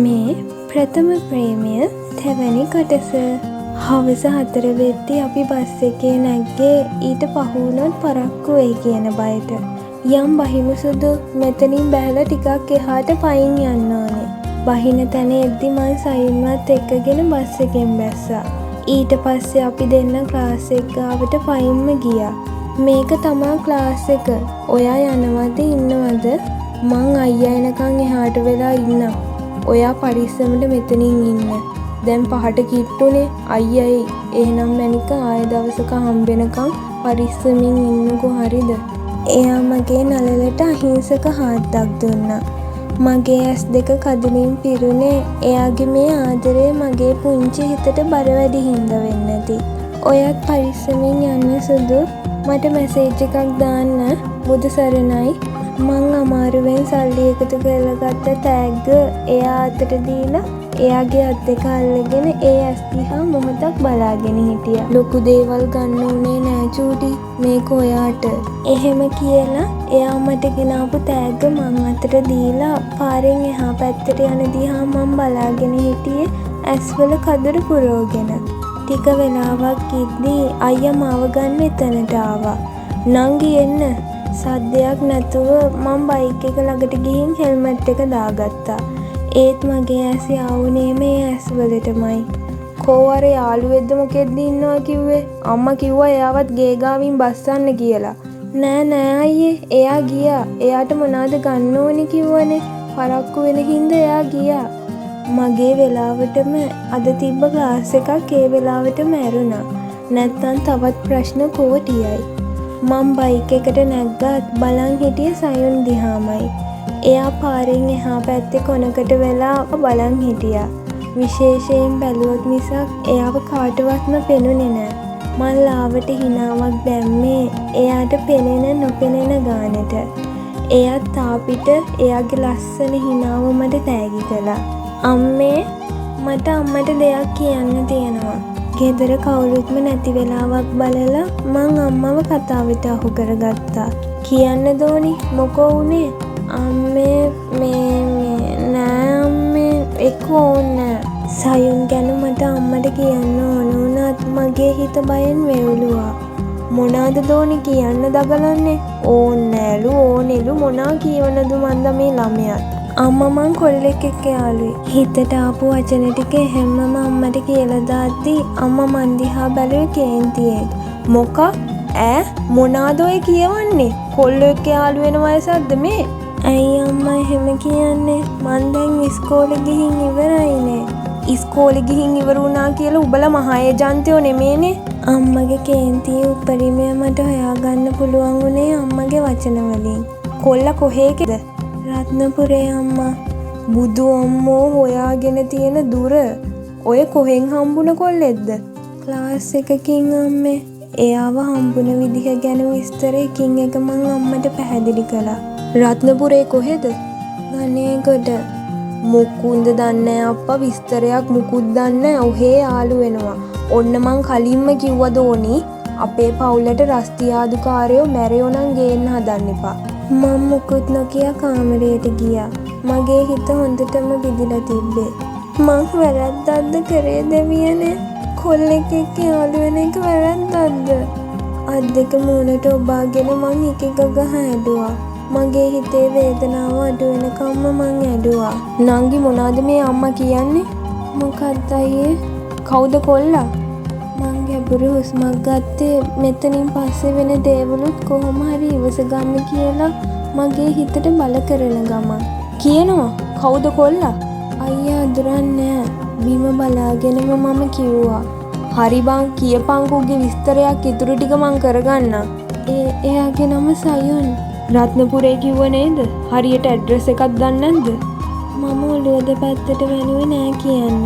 මේ ප්‍රථම ප්‍රේමය තෙවැනි කොටස. හවස 4 වෙද්දී අපි බස් එකේ නැග්ගේ ඊට පහුවුණොත් පරක්කු වෙයි කියන බයට. යම් බහිමු සුදු මෙතනින් බැලලා ටිකක් එහාට පයින් යන්න ඕනේ. බහින තැන එද්දි මං සයින්වත් එක්කගෙන බස් එකෙන් බැස්සා. ඊට පස්සේ අපි දෙන්න ක්ලාස් එක ගාවට පයින්ම ගියා. මේක තමා ක්ලාස් එක. ඔයා යනවද ඉන්නවද? මං අයියා එනකන් එහාට වෙලා ඉන්නම්. ඔයා පරිස්සමට මෙතනින් ඉන්න. දැන් 5ට කිට්ටුනේ. අයියයි එහෙනම් මැනික ආය දවසක හම්බෙනකම් පරිස්සමින් ඉන්නකෝ හරිද? එයා මගේ නළලට අහිංසක හාද්දක් දුන්නා. මගේ ඇස් දෙක කදිලින් පිරුණේ එයාගේ මේ ආදරය මගේ පුංචි හිතට බර වැඩි හින්දා වෙන්න ඇති. ඔයත් පරිස්සමින් යන්න සුදු. මට මැසේජ් එකක් දාන්න. බුදු සරණයි. මං අමාරුවෙන් සල්ලි එකතු කරලා ගත්ත තෑග්ග එයා අතට දීලා එයාගේ අත් දෙක අල්ලගෙන ඒ ඇස් දිහා මොහොතක් බලාගෙන හිටියා. ලොකු දේවල් ගන්න උනේ නෑ චූටි. මේක ඔයාට. එහෙම කියලා එයා මට ගෙනාපු තෑග්ග මං අතට දීලා පාරෙන් එහා පැත්තට යන දිහා මං බලාගෙන හිටියේ ඇස්වල කදුරු පුරවගෙන. ටික වෙලාවක් ඉද්දී අයියා මාව ගන්න එතනට ආවා. නංගි එන්න. සද්දයක් නැතුව මං බයික් එක ළඟට ගිහින් හෙල්මට් එක දාගත්තා. ඒත් මගේ ඇස් යාවුනේ මේ ඇස්වලටමයි. කෝ අර යාළුවෙක්ද මොකෙද්ද ඉන්නවා කිව්වේ? අම්මා කිව්වා එයාවත් ගේ ගාවින් බස්සන්න කියලා. නෑ අයියේ එයා ගියා. එයාට මොනවද ගන්න ඕනේ කිව්වනේ. පරක්කු වෙන හින්දා එයා ගියා. මගේ වෙලාවටම අද තිබ්බ ක්ලාස් එකක් ඒ වෙලාවටම ඇරුණා. නැත්තම් තවත් ප්‍රශ්න කෝටියයි. මං බයික් එකට නැග්ගත් බලන් හිටියේ සයුන් දිහාමයි. එයා පාරෙන් එහා පැත්තේ කොනකට වෙලා බලන් හිටියා. විශේෂයෙන් බැලුවොත් මිසක් එයාව කාටවත්ම පෙනුනේ නෑ. මං ලාවට හිනාවක් දැම්මේ එයාට පෙනෙන නොපෙනෙන ගානට. එයාත් තාපිට එයාගේ ලස්සන හිනාව මට තෑගි කළා. අම්මේ මට අම්මට දෙයක් කියන්න තියෙනවා. ගෙදර කවුරුත්ම නැති වෙලාවක් බලලා මං අම්මව කතාවට අහු කරගත්තා. කියන්න දෝනි මොකෝ උනේ? අම්මේ මේ නෑ අම්මේ එක්ක ඕනේ. සයුන් ගැන මට අම්මට කියන්න ඕන වුණත් මගේ හිත බයෙන් වෙවුලුවා. මොනාද දෝනි කියන්න දගලන්නේ? ඕන්නෑලු ඕනෙලු මොනා කියවනද මන්ද මේ ළමයාත්. අම්මා මං කොල්ලෙක් එක්ක යාළුවෙක්. හිතට ආපු වචන ටික හැමම අම්මට කියලා දාද්දි අම්මා මන් දිහා බැලුවේ කේන්තියෙන්. මොකක්? මොනාද ඔය කියවන්නේ? කොල්ලෝ එක්ක යාළු වෙන වයසක්ද මේ? ඇයි අම්මා එහෙම කියන්නේ? මං දැන් ඉස්කෝලේ ගිහින් ඉවරයිනේ. ඉස්කෝලේ ගිහින් ඉවර වුණා කියලා උඹලා මහා ඒජන්තයෝ නෙමේනේ. අම්මගේ කේන්තිය උපරිමය මට හොයාගන්න පුළුවන් උනේ අම්මගේ වචන වලින්. කොල්ලා කොහේකද? රත්නපුරේ අම්මා. බුදු අම්මෝ හොයාගෙන තියෙන දුර. ඔය කොහෙන් හම්බුන කොල්ලෙක්ද? ක්ලාස් එකකින් අම්මේ. එයාව හම්බුන විදිහ ගැන විස්තර එකින් එක මං අම්මට පැහැදිලි කළා. රත්නපුරේ කොහෙද? ගණේගොඩ. මුකුන්ද දන්නේ අප්පා විස්තරයක් මුකුත් දන්නේ. ඔහේ යාළු වෙනවා. ඔන්න මං කලින්ම කිව්වා දෝනි අපේ පවුලට රස්තියාදුකාරයෝ මැරයෝ නම් ගේන්න හදන්න එපා. මම මුකුත් නොකිය කාමරයට ගියා. මගේ හිත හොඳටම බිඳිලා තිබ්බේ. මං වැරද්දක්ද කරේ දෙවියනේ? කොල්ලෙක් එක්ක යාළු වෙන එක වැරද්දක්ද? අත් දෙක මූණට ඔබාගෙන මං එක ගහ ඇඬුවා. මගේ හිතේ වේදනාව අඩු වෙනකම්ම මං ඇඬුවා. නංගි මොනවද මේ අම්මා කියන්නේ? මොකක්ද අයියේ? කවුද කොල්ලා? මං ගැඹුරු හුස්මක් ගත්තේ මෙතනින් පස්සේ වෙන දේවලුත් කොහොම හරි ඉවස ගන්න කියලා මගේ හිතට බල කරන ගමන්. කියනවා කවුද කොල්ලා? අයියා අඳුරන්නේ නෑ. බිම බලාගෙනම මම කිව්වා. හරි බං කියපංකුගේ විස්තරයක් ඉතුරු ටික මං කරගන්නම්. එයාගේ නම සයුන්. රත්නපුරේ කිව්ව නේද? හරියට ඇඩ්‍රස් එකක් දන්නේ නැද්ද? මම ඔළුව දෙපැත්තට වැනුවේ නෑ කියන්න.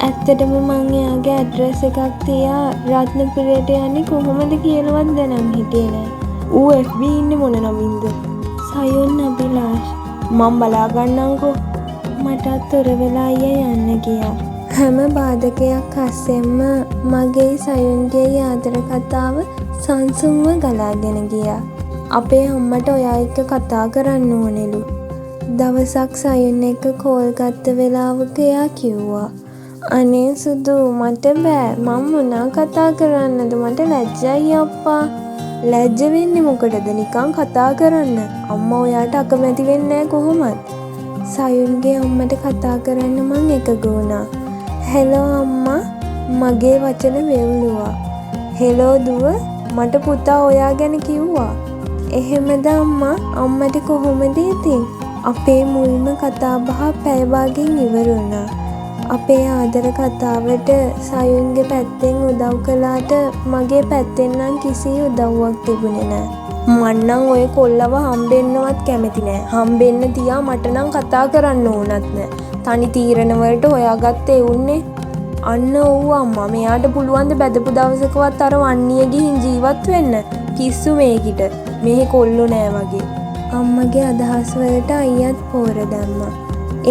ඇත්තටම මං එයාගේ ඇඩ්‍රස් එකක් තියා රත්නපුරයට යන්නේ කොහොමද කියලාවත් දැනන් හිටියේ නෑ. ඌ FB ඉන්නේ මොන නමින්ද? සයුන් අභිලාෂ්. මං බලා ගන්නම්කෝ. මටත් තොර වෙලා අයියා යන්න ගියා. හැම බාධකයක් අස්සෙන්ම මගේ සයුන්ගේ ආදර කතාව සංසුන්ව ගලාගෙන ගියා. අපේ අම්මට ඔයා එක්ක කතා කරන්න ඕනෙලු. දවසක් සයුන් එක්ක කෝල් ගත්ත වෙලාවක එයා කිව්වා අනේ සුදු මට බෑ මම මොනා කතා කරන්නද මට ලැජ්ජයි අප්පා. ලැජ්ජ වෙන්නේ මොකටද නිකන් කතා කරන්න. අම්මා ඔයාට අකමැති වෙන්නේ නැහැ කොහොමත්. සයුන්ගේ අම්මට කතා කරන්න මං එකග වුණා. හෙලෝ අම්මා මගේ වචන වෙව්ලුවා. හෙලෝ දුව මට පුතා ඔයා ගැන කිව්වා. එහෙමද අම්මා අම්මට කොහොමද ඉතින්? අපේ මුල්ම කතා බහ පැය භාගෙන් ඉවර වුණා. අපේ ආදර කතාවට සයුන්ගේ පැත්තෙන් උදව් කළාට මගේ පැත්තෙන් නම් කිසි උදව්වක් තිබුණේ නෑ. මං නම් ඔය කොල්ලව හම්බෙන්නවත් කැමති නෑ. හම්බෙන්න තියා මට නම් කතා කරන්න ඕනත් නෑ. තනි තීරණ වලට හොයාගත්තේ උන්නේ. අන්න ඌ අම්මා මෙයාට පුළුවන් ද බැදපු දවසකවත් අර වන්නිය ගිහින් ජීවත් වෙන්න. කිස්සු මේකිට. මෙහෙ කොල්ලෝ නෑ වගේ. අම්මගේ අදහස් වලට අයියත් පෝර දැම්මා.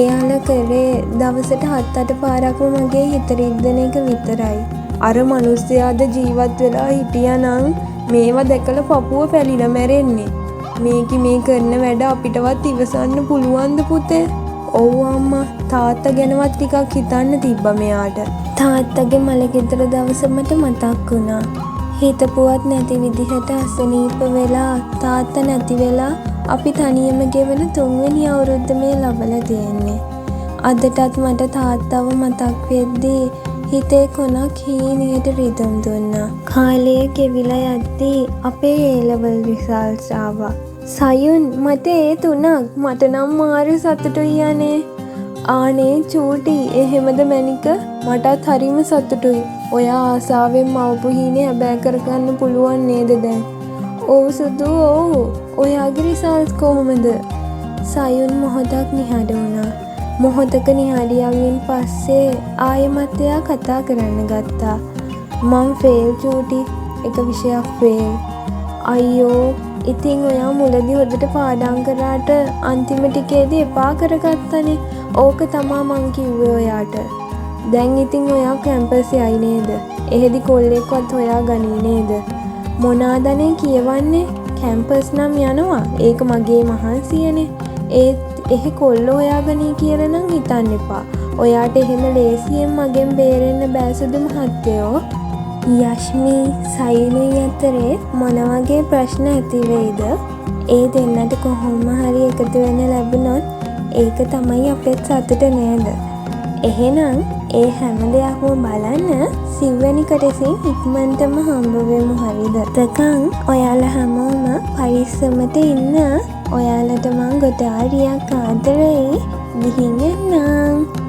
එයාලා කරේ දවසට 7-8 පාරක්ම මගේ හිත රිද්දන එක විතරයි. අර මිනිස්සයාද ජීවත් වෙලා හිටියානම් මේවා දැකලා පපුව පැලිලා මැරෙන්නේ. මේකි මේ කරන වැඩ අපිටවත් ඉවසන්න පුළුවන්ද පුතේ? ඔව් අම්මා තාත්තා ගැනවත් ටිකක් හිතන්න තිබ්බා මෙයාට. තාත්තගේ මලගෙදර දවස මට මතක් වුණා. හිතපුවත් නැති විදිහට අසනීප වෙලා තාත්තා නැති වෙලා අපි තනියම ගෙවන 3 වෙනි අවුරුද්ද මේ ලබලා තියෙන්නේ. අදටත් මට තාත්තව මතක් වෙද්දී හිතේ කොනක් හීනියට රිදුම් දුන්නා. කාලය ගෙවිලා යද්දී අපේ A-level results ආවා. සයුන් මට ඒ 3ක් මට නම් මාරු සතුටුයි යන්නේ. ආනේ චූටි එහෙමද මැනික මටත් හරිම සතුටුයි. ඔයා ආසාවෙන් මවපු හීනේ හැබෑ කරගන්න පුළුවන් නේද දැන්? ඔව් සුදු ඔව්. ඔයාගේ රිසල්ට් කොහොමද? සයුන් මොහොතක් නිහඬ වුණා. මොහොතක නිහඬියාවෙන් පස්සේ ආයෙමත් එයා කතා කරන්න ගත්තා. මං ෆේල් චූටි. එක විෂයක් ෆේල්. අයියෝ ඉතින් ඔයා මුලදී හොඳට පාඩම් කරාට අන්තිම ටිකේදී එපා කරගත්තනේ. ඕක තමා මං කිව්වේ ඔයාට. දැන් ඉතින් ඔයා කැම්පස් යයි නේද? එහෙදි කොල්ලෙක්වත් හොයා ගනී නේද? මොනාදනේ කියවන්නේ? කැම්පස් නම් යනවා. ඒක මගේ මහන්සියනේ. ඒත් එහෙ කොල්ලෝ හොයාගනී කියලා නම් හිතන්න එපා. ඔයාට එහෙම ලේසියෙන් මගෙන් බේරෙන්න බෑ සුදු මහත්තයෝ. යෂ්මි සයුනුයි අතරේ මොන වගේ ප්‍රශ්න ඇති වෙයිද? ඒ දෙන්නට කොහොම හරි එකතු වෙන්න ලැබුණොත් ඒක තමයි අපේ සතුට නේද? එහෙනම් ඒ හැම දෙයක්ම බලන්න සිව්වැනි කොටසින් ඉක්මනටම හම්බ වෙමු හරිද? තකන් ඔයාලා හැමෝම පරිස්සමට ඉන්න. ඔයාලට මං ගොඩාරියක් ආදරෙයි. ගිහින් එන්නම්.